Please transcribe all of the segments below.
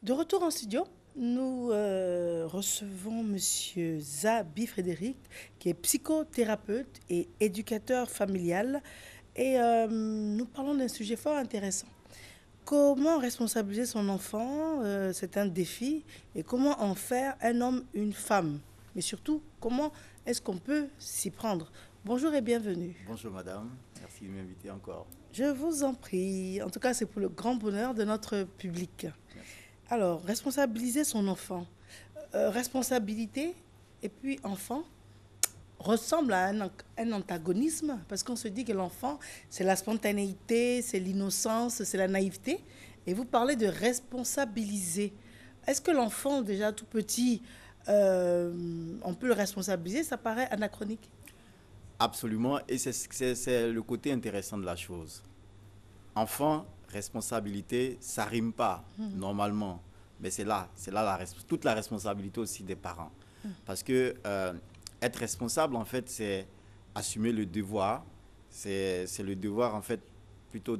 De retour en studio, nous recevons Monsieur Zabi Frédéric, qui est psychothérapeute et éducateur familial. Et nous parlons d'un sujet fort intéressant. Comment responsabiliser son enfant, c'est un défi. Et comment en faire un homme, une femme. Mais surtout, comment est-ce qu'on peut s'y prendre? Bonjour et bienvenue. Bonjour madame, merci de m'inviter encore. Je vous en prie. En tout cas, c'est pour le grand bonheur de notre public. Merci. Alors, responsabiliser son enfant. Responsabilité et puis enfant ressemble à un antagonisme parce qu'on se dit que l'enfant, c'est la spontanéité, c'est l'innocence, c'est la naïveté. Et vous parlez de responsabiliser. Est-ce que l'enfant, déjà tout petit, on peut le responsabiliser? Ça paraît anachronique. Absolument, et c'est le côté intéressant de la chose. Enfant, responsabilité, ça rime pas normalement, mais c'est là toute la responsabilité aussi des parents. Parce que être responsable, en fait, c'est assumer le devoir, c'est le devoir, en fait, plutôt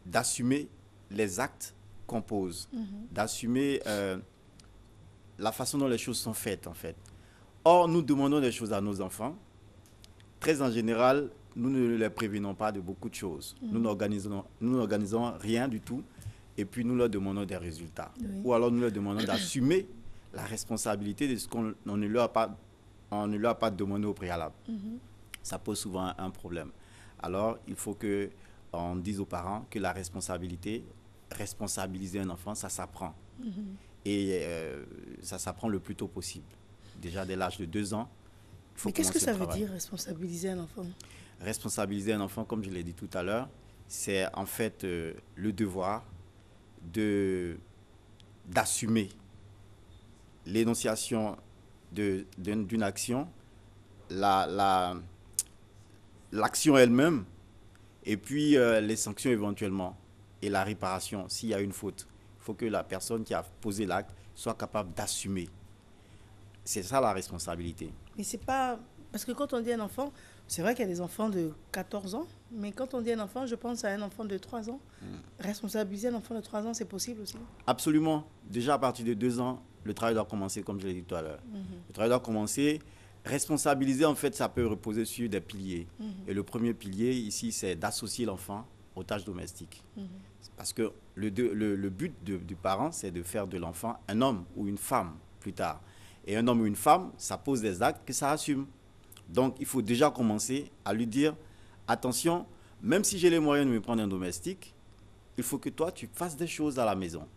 d'assumer les actes qu'on pose, d'assumer la façon dont les choses sont faites, en fait. Or, nous demandons des choses à nos enfants. Très en général, nous ne les prévenons pas de beaucoup de choses. Nous n'organisons rien du tout et puis nous leur demandons des résultats. Oui. Ou alors nous leur demandons d'assumer la responsabilité de ce qu'on ne leur a pas demandé au préalable. Ça pose souvent un problème. Alors, il faut qu'on dise aux parents que la responsabilité, responsabiliser un enfant, ça s'apprend. Et ça s'apprend le plus tôt possible. Déjà dès l'âge de 2 ans, il faut Mais qu'est-ce que commencer ça le veut travail. dire responsabiliser un enfant? Responsabiliser un enfant, comme je l'ai dit tout à l'heure, c'est en fait le devoir d'assumer l'énonciation d'une action, l'action elle-même, et puis les sanctions éventuellement, et la réparation s'il y a une faute. Il faut que la personne qui a posé l'acte soit capable d'assumer. C'est ça la responsabilité. Mais c'est pas... Parce que quand on dit un enfant, c'est vrai qu'il y a des enfants de 14 ans, mais quand on dit un enfant, je pense à un enfant de 3 ans. Responsabiliser un enfant de 3 ans, c'est possible aussi. Absolument. Déjà à partir de 2 ans, le travail doit commencer, comme je l'ai dit tout à l'heure. Le travail doit commencer. Responsabiliser, en fait, ça peut reposer sur des piliers. Et le premier pilier, ici, c'est d'associer l'enfant aux tâches domestiques. Parce que le but du parent, c'est de faire de l'enfant un homme ou une femme plus tard. Et un homme ou une femme, ça pose des actes que ça assume. Donc, il faut déjà commencer à lui dire, attention, même si j'ai les moyens de me prendre un domestique, il faut que toi, tu fasses des choses à la maison.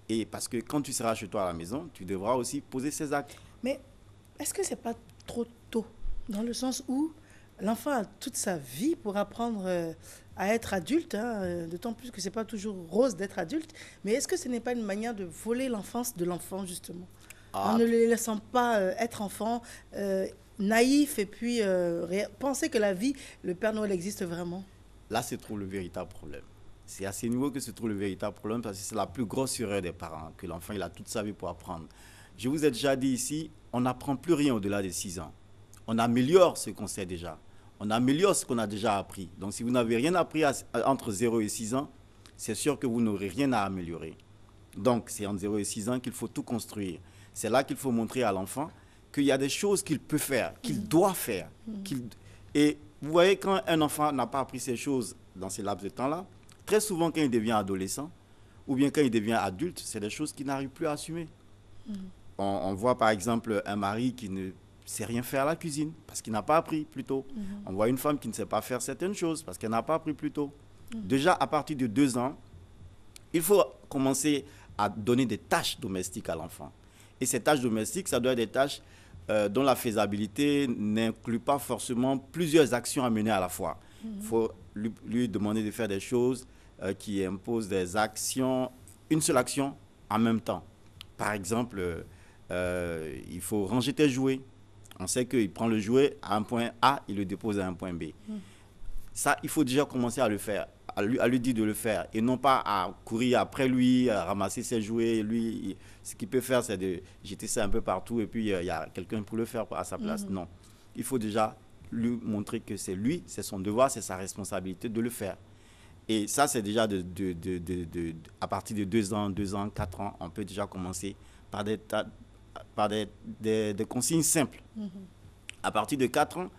Et parce que quand tu seras chez toi à la maison, tu devras aussi poser ces actes. Mais est-ce que c'est pas trop tôt? Dans le sens où l'enfant a toute sa vie pour apprendre à être adulte, hein, d'autant plus que c'est pas toujours rose d'être adulte. Mais est-ce que ce n'est pas une manière de voler l'enfance de l'enfant, justement? En Ah, ne les laissant pas être enfant, naïf, et puis penser que la vie, le Père Noël existe vraiment. là se trouve le véritable problème. C'est à ce niveau que se trouve le véritable problème parce que c'est la plus grosse erreur des parents, que l'enfant il a toute sa vie pour apprendre. Je vous ai déjà dit ici, on n'apprend plus rien au-delà de 6 ans. On améliore ce qu'on sait déjà. On améliore ce qu'on a déjà appris. Donc si vous n'avez rien appris entre 0 et 6 ans, c'est sûr que vous n'aurez rien à améliorer. Donc c'est entre 0 et 6 ans qu'il faut tout construire. C'est là qu'il faut montrer à l'enfant qu'il y a des choses qu'il peut faire, qu'il doit faire. Et vous voyez, quand un enfant n'a pas appris ces choses dans ces laps de temps-là, très souvent quand il devient adolescent, ou bien quand il devient adulte, c'est des choses qu'il n'arrive plus à assumer. On voit par exemple un mari qui ne sait rien faire à la cuisine parce qu'il n'a pas appris plus tôt. On voit une femme qui ne sait pas faire certaines choses parce qu'elle n'a pas appris plus tôt. Déjà, à partir de 2 ans, il faut commencer à donner des tâches domestiques à l'enfant. Et ces tâches domestiques, ça doit être des tâches dont la faisabilité n'inclut pas forcément plusieurs actions à mener à la fois. Il faut lui demander de faire des choses qui imposent des actions, une seule action en même temps. Par exemple, il faut ranger tes jouets. On sait qu'il prend le jouet à un point A, il le dépose à un point B. Ça, il faut déjà commencer à le faire, à lui dire de le faire, et non pas à courir après lui, à ramasser ses jouets. Lui, ce qu'il peut faire, c'est de jeter ça un peu partout, et puis il y a quelqu'un pour le faire à sa place. Non, il faut déjà lui montrer que c'est lui, c'est son devoir, c'est sa responsabilité de le faire. Et ça, c'est déjà à partir de 2 ans, 4 ans, on peut déjà commencer par des consignes simples. À partir de 4 ans,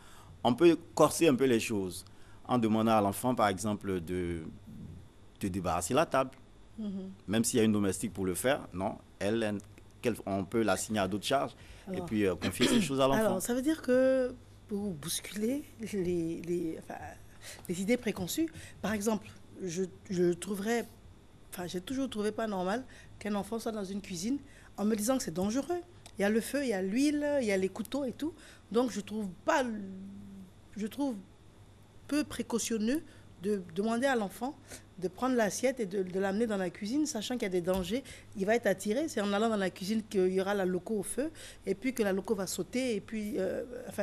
on peut corser un peu les choses en demandant à l'enfant, par exemple, de débarrasser la table. Même s'il y a une domestique pour le faire, non, on peut l'assigner à d'autres charges et puis confier ces choses à l'enfant. Alors, ça veut dire que pour bousculer les idées préconçues, par exemple, je trouverais, j'ai toujours trouvé pas normal qu'un enfant soit dans une cuisine en me disant que c'est dangereux. Il y a le feu, il y a l'huile, il y a les couteaux et tout. Donc, je trouve peu précautionneux de demander à l'enfant de prendre l'assiette et de l'amener dans la cuisine, sachant qu'il y a des dangers. Il va être attiré. C'est en allant dans la cuisine qu'il y aura la loco au feu, et puis que la loco va sauter, et puis,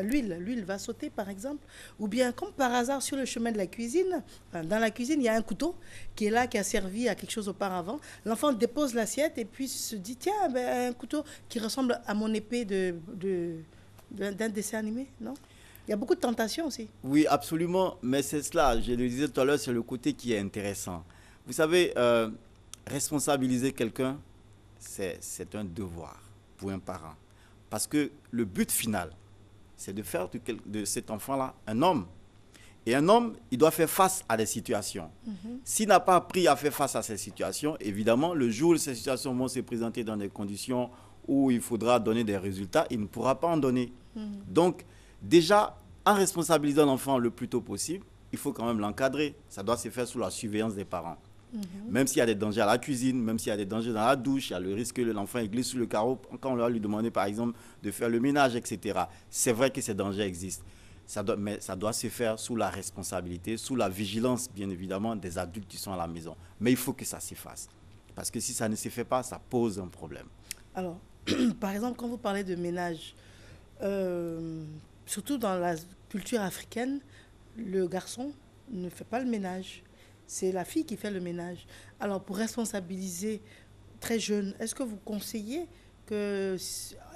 l'huile va sauter, par exemple. Ou bien, comme par hasard, sur le chemin de la cuisine, dans la cuisine, il y a un couteau qui est là, qui a servi à quelque chose auparavant. L'enfant dépose l'assiette et puis se dit, tiens, un couteau qui ressemble à mon épée d'un dessin animé, non? Il y a beaucoup de tentations aussi. Oui, absolument, mais c'est cela, je le disais tout à l'heure, c'est le côté qui est intéressant. Vous savez, responsabiliser quelqu'un, c'est un devoir pour un parent. Parce que le but final, c'est de faire de cet enfant-là un homme. Et un homme, il doit faire face à des situations. S'il n'a pas appris à faire face à ces situations, évidemment, le jour où ces situations vont se présenter dans des conditions où il faudra donner des résultats, il ne pourra pas en donner. Donc, déjà, en responsabilisant l'enfant le plus tôt possible, il faut quand même l'encadrer. Ça doit se faire sous la surveillance des parents. Même s'il y a des dangers à la cuisine, même s'il y a des dangers dans la douche, il y a le risque que l'enfant glisse sous le carreau quand on va lui demander, par exemple, de faire le ménage, etc. C'est vrai que ces dangers existent. Mais ça doit se faire sous la responsabilité, sous la vigilance, bien évidemment, des adultes qui sont à la maison. Mais il faut que ça se fasse. Parce que si ça ne se fait pas, ça pose un problème. Alors, par exemple, quand vous parlez de ménage, surtout dans la culture africaine, le garçon ne fait pas le ménage. C'est la fille qui fait le ménage. Alors, pour responsabiliser très jeune, est-ce que vous conseillez que,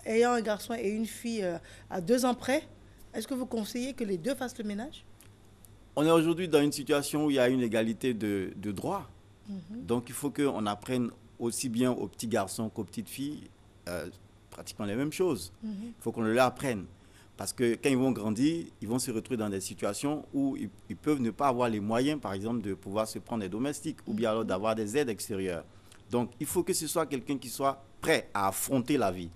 ayant un garçon et une fille à 2 ans près, est-ce que vous conseillez que les deux fassent le ménage? On est aujourd'hui dans une situation où il y a une égalité de droits. Donc, il faut qu'on apprenne aussi bien aux petits garçons qu'aux petites filles pratiquement les mêmes choses. Il faut qu'on leur apprenne. Parce que quand ils vont grandir, ils vont se retrouver dans des situations où ils peuvent ne pas avoir les moyens, par exemple, de pouvoir se prendre des domestiques ou bien alors d'avoir des aides extérieures. Donc, il faut que ce soit quelqu'un qui soit prêt à affronter la vie.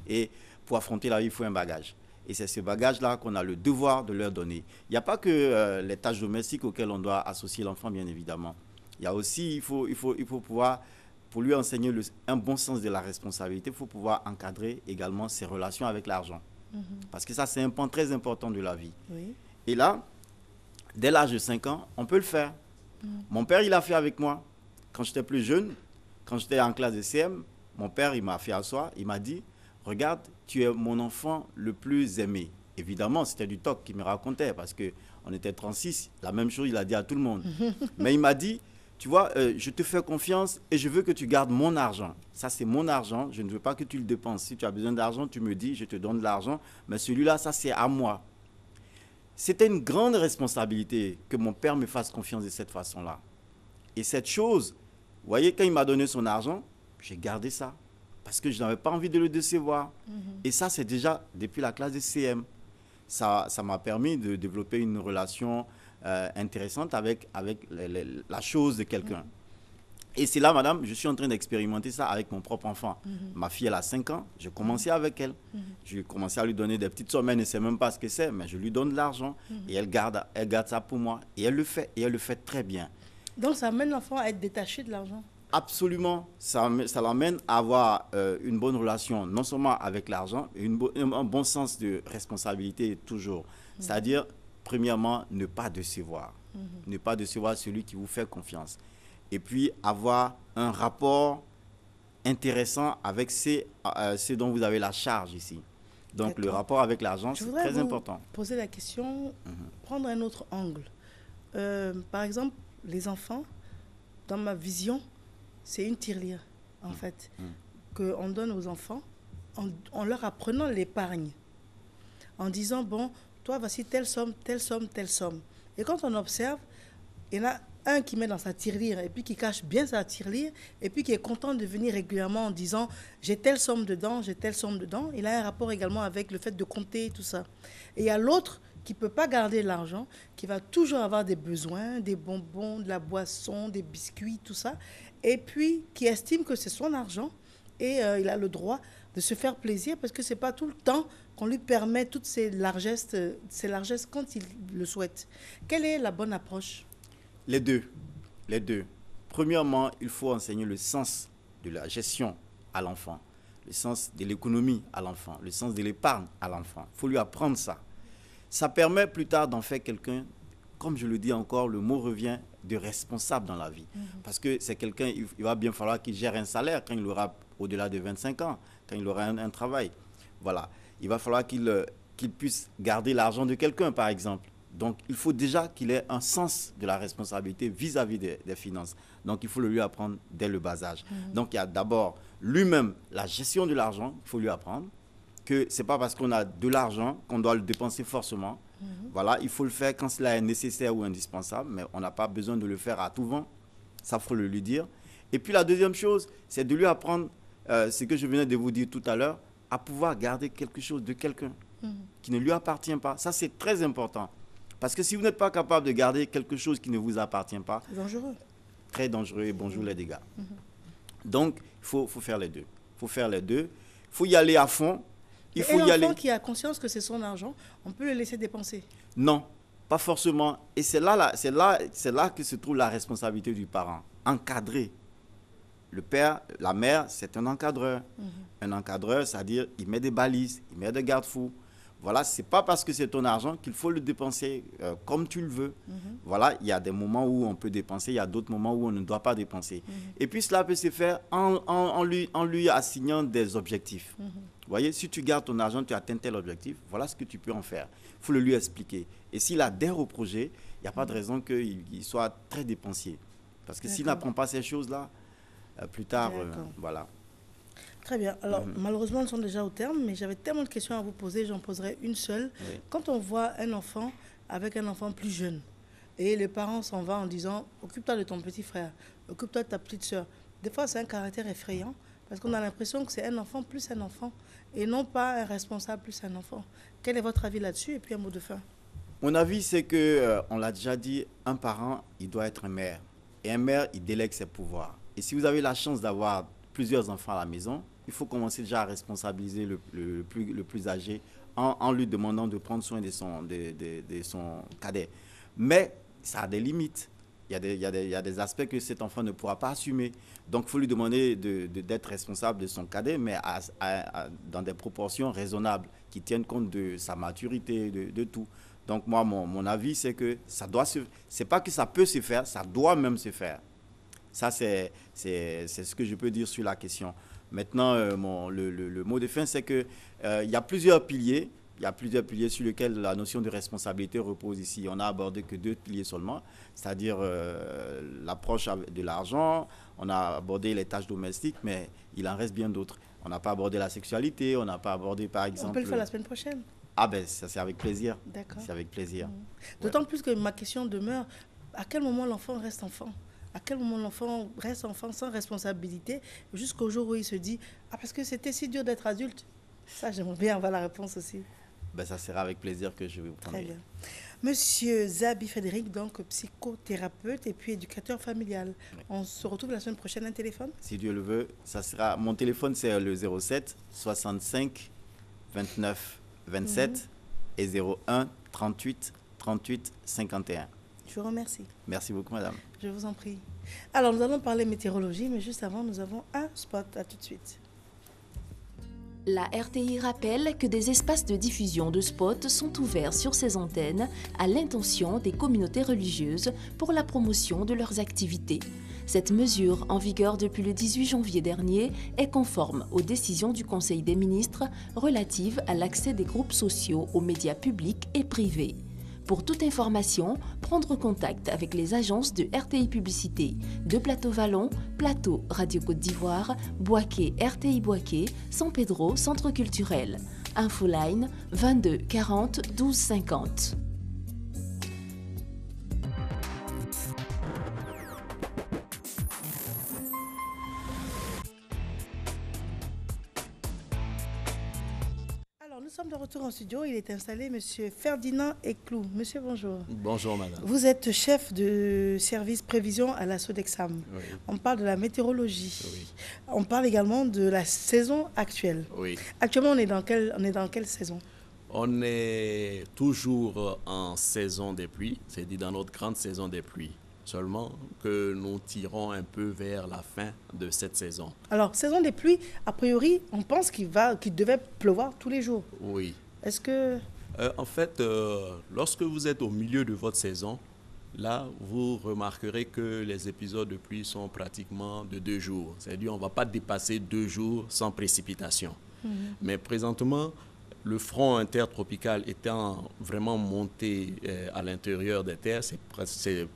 Et pour affronter la vie, il faut un bagage. Et c'est ce bagage-là qu'on a le devoir de leur donner. Il n'y a pas que les tâches domestiques auxquelles on doit associer l'enfant, bien évidemment. Il y a aussi, il faut pouvoir, pour lui enseigner un bon sens de la responsabilité, il faut pouvoir encadrer également ses relations avec l'argent. Parce que ça, c'est un point très important de la vie. Oui. Et là, dès l'âge de 5 ans, on peut le faire. Mon père, il a fait avec moi. Quand j'étais plus jeune, quand j'étais en classe de CM, mon père, il m'a fait asseoir, il m'a dit, regarde, tu es mon enfant le plus aimé. Évidemment, c'était du toc qu'il me racontait parce qu'on était 36. La même chose, il a dit à tout le monde. Mais il m'a dit, tu vois, je te fais confiance et je veux que tu gardes mon argent. Ça, c'est mon argent. Je ne veux pas que tu le dépenses. Si tu as besoin d'argent, tu me dis, je te donne de l'argent. Mais celui-là, ça, c'est à moi. C'était une grande responsabilité que mon père me fasse confiance de cette façon-là. Et cette chose, vous voyez, quand il m'a donné son argent, j'ai gardé ça. Parce que je n'avais pas envie de le décevoir. Et ça, c'est déjà depuis la classe de CM. Ça m'a permis de développer une relation intéressante avec la chose de quelqu'un. Et c'est là, madame, je suis en train d'expérimenter ça avec mon propre enfant. Ma fille, elle a 5 ans, j'ai commencé avec elle. J'ai commencé à lui donner des petites sommes, elle ne sait même pas ce que c'est, mais je lui donne de l'argent et elle garde ça pour moi. Et elle le fait très bien. Donc, ça amène l'enfant à être détaché de l'argent? Absolument, ça l'amène à avoir une bonne relation, non seulement avec l'argent, un bon sens de responsabilité toujours. C'est-à-dire, premièrement, ne pas décevoir. Ne pas décevoir celui qui vous fait confiance. Et puis, avoir un rapport intéressant avec ce dont vous avez la charge ici. Donc, le rapport avec l'argent, c'est très important. Poser la question, prendre un autre angle. Par exemple, les enfants, dans ma vision, c'est une tirelire, en fait, qu'on donne aux enfants en leur apprenant l'épargne. En disant, bon, toi, voici telle somme, telle somme, telle somme. Et quand on observe, Il y en a un qui met dans sa tirelire et puis qui cache bien sa tirelire et puis qui est content de venir régulièrement en disant j'ai telle somme dedans, j'ai telle somme dedans. Il a un rapport également avec le fait de compter tout ça. Et il y a l'autre qui ne peut pas garder l'argent, qui va toujours avoir des besoins, des bonbons, de la boisson, des biscuits, tout ça, et puis qui estime que c'est son argent et il a le droit de se faire plaisir parce que ce n'est pas tout le temps qu'on lui permet toutes ces largesses quand il le souhaite. Quelle est la bonne approche? Les deux. Les deux. Premièrement, il faut enseigner le sens de la gestion à l'enfant, le sens de l'économie à l'enfant, le sens de l'épargne à l'enfant. Il faut lui apprendre ça. Ça permet plus tard d'en faire quelqu'un, comme je le dis encore, le mot revient, de responsable dans la vie. Parce que c'est quelqu'un, il va bien falloir qu'il gère un salaire quand il aura au-delà de 25 ans, quand il aura un travail. Voilà. Il va falloir qu'il puisse garder l'argent de quelqu'un, par exemple. Donc, il faut déjà qu'il ait un sens de la responsabilité vis-à-vis des finances. Donc, il faut le lui apprendre dès le bas âge. Donc, il y a d'abord lui-même la gestion de l'argent, il faut lui apprendre que ce n'est pas parce qu'on a de l'argent qu'on doit le dépenser forcément. Voilà, il faut le faire quand cela est nécessaire ou indispensable, mais on n'a pas besoin de le faire à tout vent. Ça, il faut le lui dire. Et puis, la deuxième chose, c'est de lui apprendre ce que je venais de vous dire tout à l'heure, à pouvoir garder quelque chose de quelqu'un qui ne lui appartient pas. Ça, c'est très important. Parce que si vous n'êtes pas capable de garder quelque chose qui ne vous appartient pas, c'est dangereux. Très dangereux et bonjour les dégâts. Donc, il faut faire les deux. Il faut faire les deux. Il faut y aller à fond. Et l'enfant qui a conscience que c'est son argent, on peut le laisser dépenser? Non, pas forcément. Et c'est là que se trouve la responsabilité du parent. Encadrer. Le père, la mère, c'est un encadreur. Un encadreur, c'est-à-dire, il met des balises, il met des garde-fous. Voilà, ce n'est pas parce que c'est ton argent qu'il faut le dépenser comme tu le veux. Voilà, il y a des moments où on peut dépenser, il y a d'autres moments où on ne doit pas dépenser. Et puis cela peut se faire en lui assignant des objectifs. Vous voyez, si tu gardes ton argent, tu atteins tel objectif, voilà ce que tu peux en faire. Il faut le lui expliquer. Et s'il adhère au projet, il n'y a pas de raison qu'il soit très dépensier. Parce que s'il n'apprend pas ces choses-là, plus tard, voilà. Très bien. Alors, malheureusement, nous sommes déjà au terme, mais j'avais tellement de questions à vous poser, j'en poserai une seule. Oui. Quand on voit un enfant avec un enfant plus jeune, et les parents s'en vont en disant « occupe-toi de ton petit frère, occupe-toi de ta petite soeur », des fois, c'est un caractère effrayant, parce qu'on a l'impression que c'est un enfant plus un enfant, et non pas un responsable plus un enfant. Quel est votre avis là-dessus? Et puis un mot de fin. Mon avis, c'est que, on l'a déjà dit, un parent, il doit être un maire. Et un maire, il délègue ses pouvoirs. Et si vous avez la chance d'avoir plusieurs enfants à la maison, il faut commencer déjà à responsabiliser le plus âgé en lui demandant de prendre soin de son cadet. Mais ça a des limites. Il y a des aspects que cet enfant ne pourra pas assumer. Donc, il faut lui demander d'être responsable de son cadet, mais dans des proportions raisonnables, qui tiennent compte de sa maturité, de tout. Donc, moi, mon avis, c'est que ça doit c'est pas que ça peut se faire, ça doit même se faire. Ça, c'est ce que je peux dire sur la question. Maintenant, le mot de fin, c'est qu'il y a plusieurs piliers. Il y a plusieurs piliers sur lesquels la notion de responsabilité repose ici. On n'a abordé que 2 piliers seulement, c'est-à-dire l'approche de l'argent, on a abordé les tâches domestiques, mais il en reste bien d'autres. On n'a pas abordé la sexualité, on n'a pas abordé, par exemple... On peut le faire la semaine prochaine. Ah ben, ça c'est avec plaisir. D'accord. C'est avec plaisir. D'autant plus que ma question demeure, à quel moment l'enfant reste enfant? À quel moment l'enfant reste enfant sans responsabilité jusqu'au jour où il se dit « Ah, parce que c'était si dur d'être adulte ». Ça, j'aimerais bien avoir la réponse aussi. Ben, ça sera avec plaisir que je vais vous prendre. Très bien. Monsieur Za Bifrédéric, donc psychothérapeute et puis éducateur familial. Oui. On se retrouve la semaine prochaine, un téléphone? Si Dieu le veut, ça sera... Mon téléphone, c'est le 07 65 29 27 et 01 38 38 51. Je vous remercie. Merci beaucoup, madame. Je vous en prie. Alors, nous allons parler météorologie, mais juste avant, nous avons un spot. À tout de suite. La RTI rappelle que des espaces de diffusion de spots sont ouverts sur ces antennes à l'intention des communautés religieuses pour la promotion de leurs activités. Cette mesure, en vigueur depuis le 18 janvier dernier, est conforme aux décisions du Conseil des ministres relatives à l'accès des groupes sociaux aux médias publics et privés. Pour toute information, prendre contact avec les agences de RTI Publicité de Plateau Vallon, Plateau Radio Côte d'Ivoire, Boaké RTI Boaké, San Pedro Centre Culturel. Infoline 22 40 12 50. sommes de retour en studio. Il est installé, Monsieur Ferdinand Eclou. Monsieur, bonjour. Bonjour, madame. Vous êtes chef de service prévision à la Sodexam. Oui. On parle de la météorologie. Oui. On parle également de la saison actuelle. Oui. Actuellement, on est dans quelle saison? On est toujours en saison des pluies, c'est-à-dire dans notre grande saison des pluies. Seulement que nous tirons un peu vers la fin de cette saison. Alors, saison des pluies, a priori, on pense qu'il devait pleuvoir tous les jours. Oui. Est-ce que... En fait, lorsque vous êtes au milieu de votre saison, là, vous remarquerez que les épisodes de pluie sont pratiquement de 2 jours. C'est-à-dire qu'on ne va pas dépasser 2 jours sans précipitation. Mais présentement, le front intertropical étant vraiment monté à l'intérieur des terres, c'est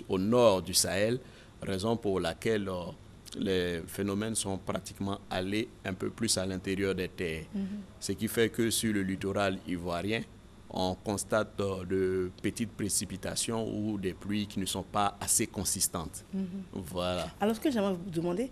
au nord du Sahel, raison pour laquelle les phénomènes sont pratiquement allés un peu plus à l'intérieur des terres. Ce qui fait que sur le littoral ivoirien, on constate de petites précipitations ou des pluies qui ne sont pas assez consistantes. Voilà. Alors, ce que j'aimerais vous demander,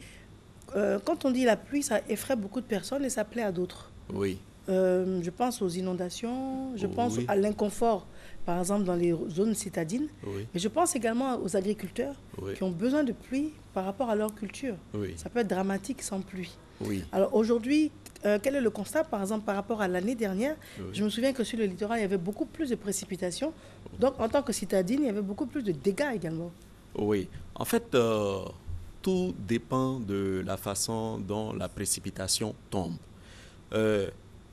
quand on dit la pluie, ça effraie beaucoup de personnes et ça plaît à d'autres. Oui. Je pense aux inondations, je pense à l'inconfort, par exemple dans les zones citadines. Oui. Mais je pense également aux agriculteurs Oui. qui ont besoin de pluie par rapport à leur culture. Oui. Ça peut être dramatique sans pluie. Oui. Alors aujourd'hui, quel est le constat, par exemple, par rapport à l'année dernière? Oui. Je me souviens que sur le littoral, il y avait beaucoup plus de précipitations. Donc, en tant que citadine, il y avait beaucoup plus de dégâts également. Oui. En fait, tout dépend de la façon dont la précipitation tombe.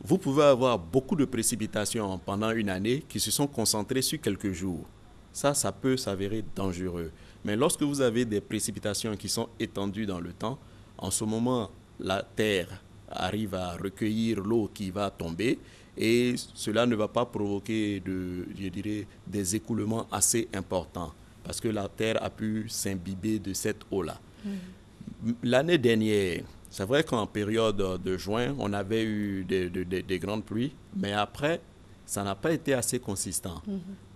Vous pouvez avoir beaucoup de précipitations pendant une année qui se sont concentrées sur quelques jours. Ça peut s'avérer dangereux. Mais lorsque vous avez des précipitations qui sont étendues dans le temps, en ce moment, la terre arrive à recueillir l'eau qui va tomber et cela ne va pas provoquer des écoulements assez importants parce que la terre a pu s'imbiber de cette eau-là. L'année dernière, c'est vrai qu'en période de juin, on avait eu des grandes pluies, mais après, ça n'a pas été assez consistant.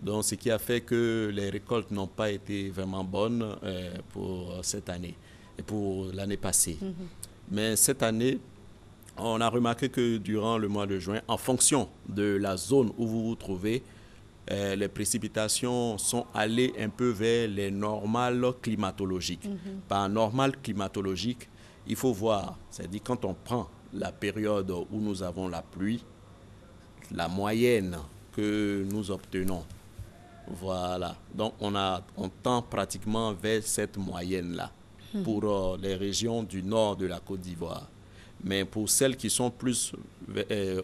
Donc, ce qui a fait que les récoltes n'ont pas été vraiment bonnes pour cette année et pour l'année passée. Mais cette année, on a remarqué que durant le mois de juin, en fonction de la zone où vous vous trouvez, les précipitations sont allées un peu vers les normales climatologiques. Par normal climatologique, il faut voir, c'est-à-dire quand on prend la période où nous avons la pluie, la moyenne que nous obtenons, voilà. Donc on tend pratiquement vers cette moyenne-là pour les régions du nord de la Côte d'Ivoire. Mais pour celles qui sont plus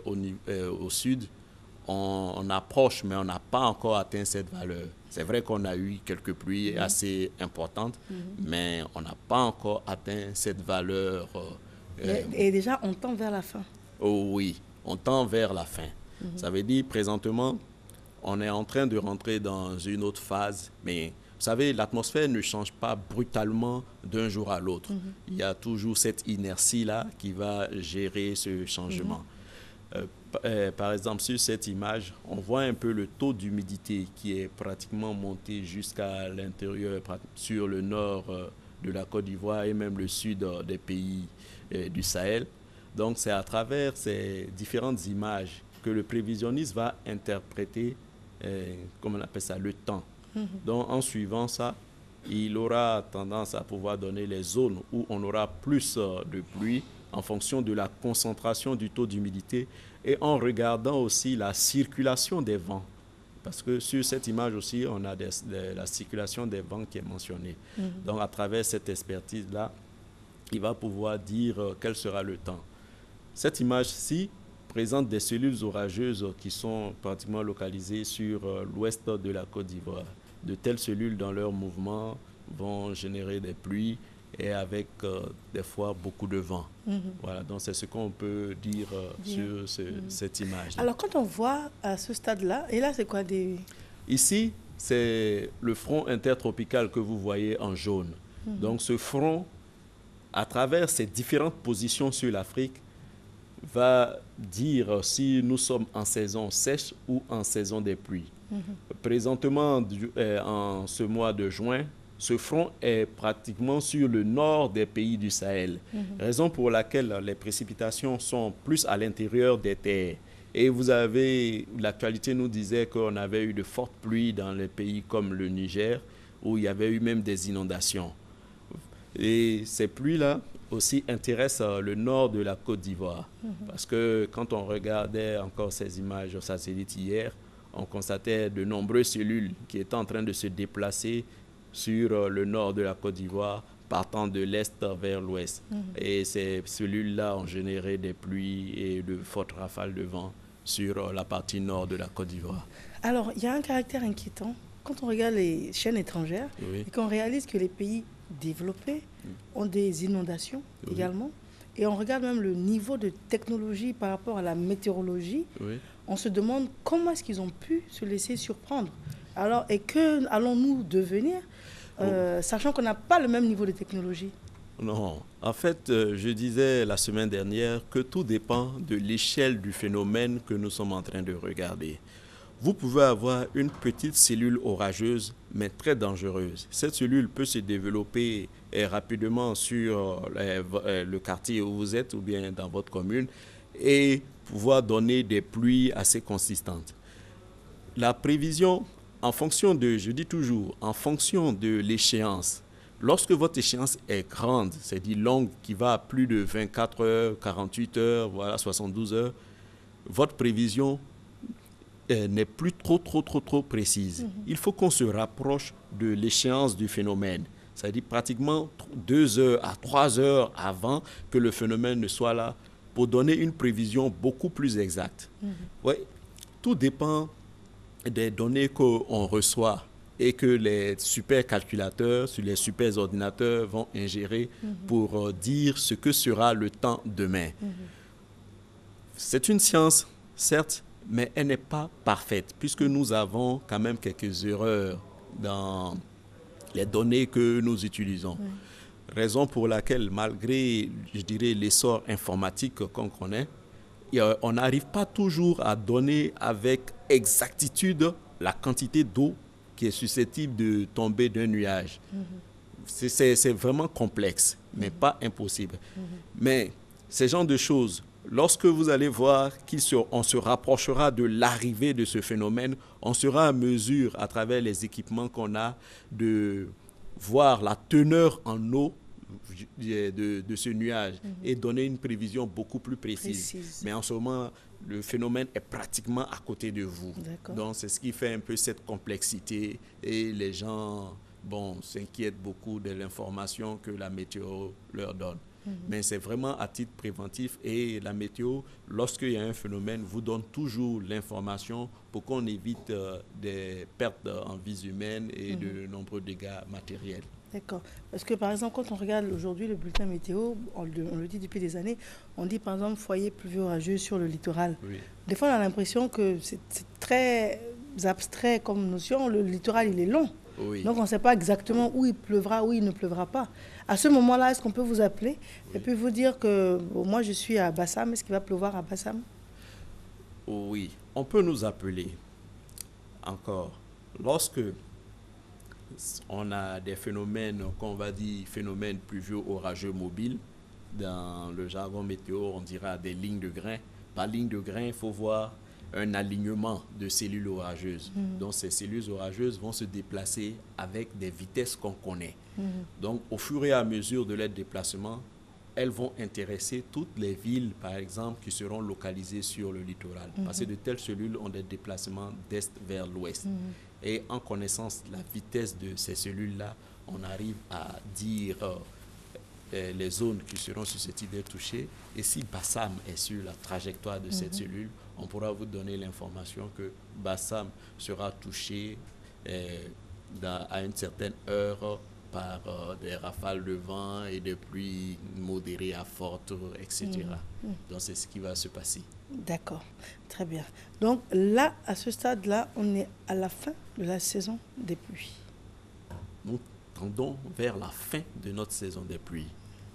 au sud, on approche, mais on n'a pas encore atteint cette valeur. C'est vrai qu'on a eu quelques pluies assez importantes, mais on n'a pas encore atteint cette valeur. Et déjà, on tend vers la fin. Oh oui, on tend vers la fin. Ça veut dire, présentement, on est en train de rentrer dans une autre phase, mais vous savez, l'atmosphère ne change pas brutalement d'un jour à l'autre. Il y a toujours cette inertie-là qui va gérer ce changement. Par exemple, sur cette image, on voit un peu le taux d'humidité qui est pratiquement monté jusqu'à l'intérieur, sur le nord de la Côte d'Ivoire et même le sud des pays du Sahel. Donc, c'est à travers ces différentes images que le prévisionniste va interpréter, comment on appelle ça, le temps. Donc, en suivant ça, il aura tendance à pouvoir donner les zones où on aura plus de pluie en fonction de la concentration du taux d'humidité et en regardant aussi la circulation des vents. Parce que sur cette image aussi, on a la circulation des vents qui est mentionnée. Donc, à travers cette expertise-là, il va pouvoir dire quel sera le temps. Cette image-ci présente des cellules orageuses qui sont pratiquement localisées sur l'ouest de la Côte d'Ivoire. De telles cellules, dans leur mouvement, vont générer des pluies et avec des fois beaucoup de vent. Voilà, donc c'est ce qu'on peut dire sur cette image. Alors, quand on voit à ce stade-là, et là, c'est quoi des... Ici, c'est le front intertropical que vous voyez en jaune. Donc, ce front, à travers ses différentes positions sur l'Afrique, va dire si nous sommes en saison sèche ou en saison des pluies. Présentement, en ce mois de juin, ce front est pratiquement sur le nord des pays du Sahel, raison pour laquelle les précipitations sont plus à l'intérieur des terres. Et l'actualité nous disait qu'on avait eu de fortes pluies dans les pays comme le Niger, où il y avait eu même des inondations. Et ces pluies-là aussi intéressent le nord de la Côte d'Ivoire. Parce que quand on regardait encore ces images au satellite hier, on constatait de nombreuses cellules qui étaient en train de se déplacer sur le nord de la Côte d'Ivoire, partant de l'est vers l'ouest. Et ces cellules-là ont généré des pluies et de fortes rafales de vent sur la partie nord de la Côte d'Ivoire. Alors, il y a un caractère inquiétant. Quand on regarde les chaînes étrangères et qu'on réalise que les pays développés ont des inondations également, et on regarde même le niveau de technologie par rapport à la météorologie, on se demande comment est-ce qu'ils ont pu se laisser surprendre. Alors, et que allons-nous devenir, sachant qu'on n'a pas le même niveau de technologie? Non, en fait, je disais la semaine dernière que tout dépend de l'échelle du phénomène que nous sommes en train de regarder. Vous pouvez avoir une petite cellule orageuse, mais très dangereuse. Cette cellule peut se développer rapidement sur le quartier où vous êtes ou bien dans votre commune et pouvoir donner des pluies assez consistantes. La prévision, en fonction de, je dis toujours, en fonction de l'échéance, lorsque votre échéance est grande, c'est-à-dire longue, qui va à plus de 24 heures, 48 heures, voilà, 72 heures, votre prévision n'est plus trop précise. Il faut qu'on se rapproche de l'échéance du phénomène. C'est-à-dire pratiquement 2 heures à 3 heures avant que le phénomène ne soit là pour donner une prévision beaucoup plus exacte. Ouais, tout dépend des données qu'on reçoit et que les supercalculateurs, sur les super ordinateurs vont ingérer pour dire ce que sera le temps demain. C'est une science, certes, mais elle n'est pas parfaite, puisque nous avons quand même quelques erreurs dans les données que nous utilisons. Raison pour laquelle, malgré, je dirais, l'essor informatique qu'on connaît, on n'arrive pas toujours à donner avec exactitude la quantité d'eau qui est susceptible de tomber d'un nuage. C'est vraiment complexe, mais pas impossible. Mais ces genres de choses, lorsque vous allez voir qu'on se rapprochera de l'arrivée de ce phénomène, on sera à mesure, à travers les équipements qu'on a, de voir la teneur en eau de ce nuage et donner une prévision beaucoup plus précise. Mais en ce moment, le phénomène est pratiquement à côté de vous. Donc, c'est ce qui fait un peu cette complexité et les gens s'inquiètent beaucoup de l'information que la météo leur donne. Mais c'est vraiment à titre préventif et la météo, lorsqu'il y a un phénomène, vous donne toujours l'information pour qu'on évite des pertes en vies humaines et de nombreux dégâts matériels. D'accord. Parce que par exemple, quand on regarde aujourd'hui le bulletin météo, on le dit depuis des années, on dit par exemple foyer pluvieux orageux sur le littoral. Des fois, on a l'impression que c'est très abstrait comme notion. Le littoral, il est long. Donc, on ne sait pas exactement où il pleuvra, où il ne pleuvra pas. À ce moment-là, est-ce qu'on peut vous appeler et puis vous dire que moi, je suis à Bassam, est-ce qu'il va pleuvoir à Bassam? Oui, on peut nous appeler encore. Lorsque on a des phénomènes qu'on va dire phénomènes pluvieux orageux mobiles, dans le jargon météo, on dira des lignes de grains. Par ligne de grains, il faut voir un alignement de cellules orageuses. Donc, ces cellules orageuses vont se déplacer avec des vitesses qu'on connaît. Donc, au fur et à mesure de leur déplacement, elles vont intéresser toutes les villes, par exemple, qui seront localisées sur le littoral. Parce que de telles cellules ont des déplacements d'est vers l'ouest. Et en connaissance de la vitesse de ces cellules-là, on arrive à dire les zones qui seront susceptibles d'être touchées. Et si Bassam est sur la trajectoire de cette cellule, on pourra vous donner l'information que Bassam sera touché à une certaine heure par des rafales de vent et des pluies modérées à fortes, etc. Donc, c'est ce qui va se passer. D'accord, très bien. Donc là, à ce stade-là, on est à la fin de la saison des pluies. Nous tendons vers la fin de notre saison des pluies.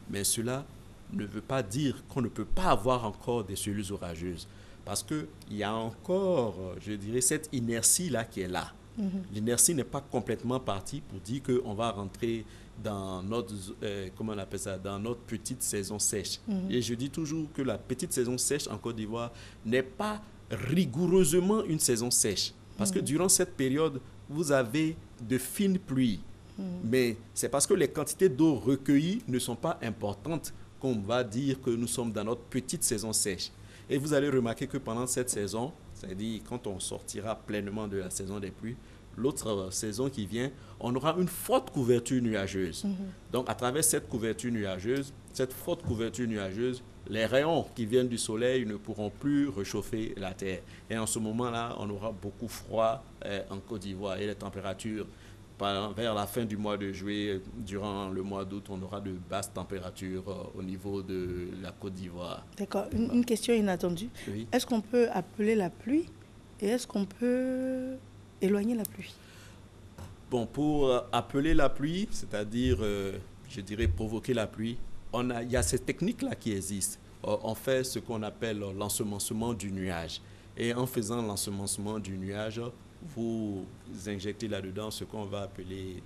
Mais cela ne veut pas dire qu'on ne peut pas avoir encore des cellules orageuses. Parce qu'il y a encore, je dirais, cette inertie-là qui est là. L'inertie n'est pas complètement partie pour dire qu'on va rentrer dans notre, comment on appelle ça, dans notre petite saison sèche. Et je dis toujours que la petite saison sèche en Côte d'Ivoire n'est pas rigoureusement une saison sèche. Parce que durant cette période, vous avez de fines pluies. Mais c'est parce que les quantités d'eau recueillies ne sont pas importantes qu'on va dire que nous sommes dans notre petite saison sèche. Et vous allez remarquer que pendant cette saison, c'est-à-dire quand on sortira pleinement de la saison des pluies, l'autre saison qui vient, on aura une forte couverture nuageuse. Donc, à travers cette couverture nuageuse, cette forte couverture nuageuse, les rayons qui viennent du soleil ne pourront plus réchauffer la terre. Et en ce moment-là, on aura beaucoup froid en Côte d'Ivoire et les températures, vers la fin du mois de juillet, durant le mois d'août, on aura de basses températures au niveau de la Côte d'Ivoire. D'accord. Une question inattendue. Oui. Est-ce qu'on peut appeler la pluie et est-ce qu'on peut éloigner la pluie? Bon, pour appeler la pluie, c'est-à-dire, je dirais, provoquer la pluie, il y a ces techniques-là qui existent. On fait ce qu'on appelle l'ensemencement du nuage. Et en faisant l'ensemencement du nuage, vous injectez là-dedans ce qu'on va appeler...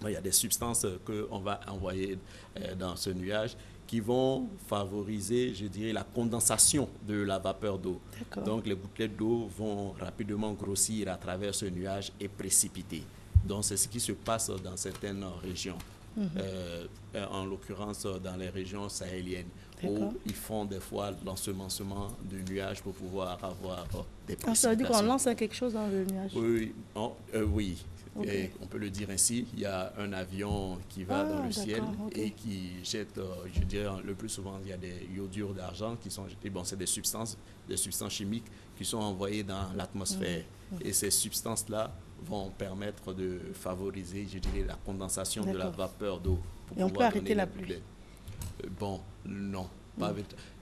Il y a des substances qu'on va envoyer dans ce nuage qui vont favoriser, je dirais, la condensation de la vapeur d'eau. Donc, les gouttelettes d'eau vont rapidement grossir à travers ce nuage et précipiter. Donc, c'est ce qui se passe dans certaines régions. En l'occurrence dans les régions sahéliennes, où ils font des fois l'ensemencement du nuage pour pouvoir avoir des précipitations. Ça veut dire qu'on lance quelque chose dans le nuage? Oui, oui. Et on peut le dire ainsi, il y a un avion qui va dans le ciel et qui jette, je dirais le plus souvent, il y a des iodures d'argent qui sont jetés. Bon, c'est des substances chimiques qui sont envoyées dans l'atmosphère. Et ces substances-là vont permettre de favoriser, je dirais, la condensation de la vapeur d'eau. Et on peut arrêter la pluie? Bon, non. Pas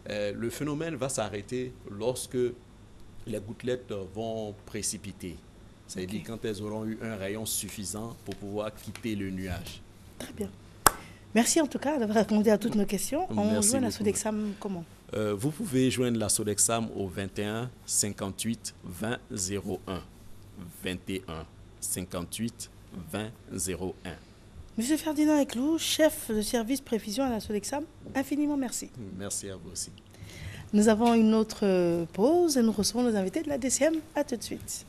le phénomène va s'arrêter lorsque les gouttelettes vont précipiter. C'est-à-dire quand elles auront eu un rayon suffisant pour pouvoir quitter le nuage. Très bien. Merci en tout cas d'avoir répondu à toutes nos questions. On joint la Sodexam comment? Vous pouvez joindre la Sodexam au 21 58 20 01. 21 58 20 01. Monsieur Ferdinand Eclou, chef de service prévision à la Sodexam, infiniment merci. Merci à vous aussi. Nous avons une autre pause et nous recevons nos invités de la DCM. À tout de suite.